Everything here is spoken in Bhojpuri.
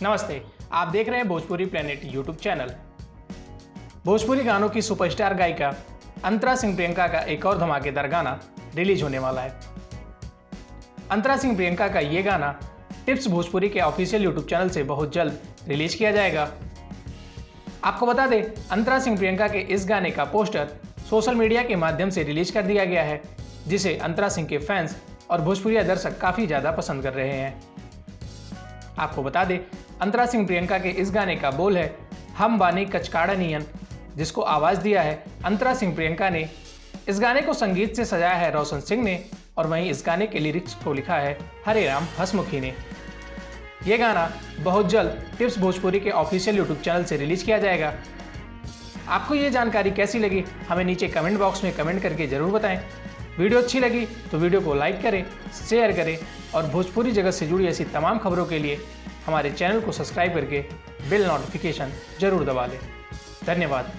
नमस्ते, आप देख रहे हैं Bhojpuri planet YouTube channel. Bhojpuri गानों की सुपरस्टार गायिका अंतरा सिंह प्रियंका का एक और धमाकेदार गाना रिलीज होने वाला है। अंतरा सिंह प्रियंका का ये गाना टिप्स भोजपुरी के ऑफिशियल यूट्यूब चैनल से बहुत जल्द रिलीज किया जाएगा। आपको बता दें, अंतरा सिंह प्रियंका के इस गाने का पोस्टर सोशल मीडिया के माध्यम से रिलीज कर दिया गया है, जिसे अंतरा सिंह के फैंस और भोजपुरी दर्शक काफ़ी ज़्यादा पसंद कर रहे हैं। आपको बता दें, अंतरा सिंह प्रियंका के इस गाने का बोल है हम बानी कचकाड़ा नियन, जिसको आवाज़ दिया है अंतरा सिंह प्रियंका ने। इस गाने को संगीत से सजाया है रोशन सिंह ने और वहीं इस गाने के लिरिक्स को लिखा है हरे राम हसमुखी ने। यह गाना बहुत जल्द टिप्स भोजपुरी के ऑफिशियल यूट्यूब चैनल से रिलीज किया जाएगा। आपको ये जानकारी कैसी लगी हमें नीचे कमेंट बॉक्स में कमेंट करके ज़रूर बताएं। वीडियो अच्छी लगी तो वीडियो को लाइक करें, शेयर करें और भोजपुरी जगत से जुड़ी ऐसी तमाम खबरों के लिए हमारे चैनल को सब्सक्राइब करके बेल नोटिफिकेशन जरूर दबा लें। धन्यवाद।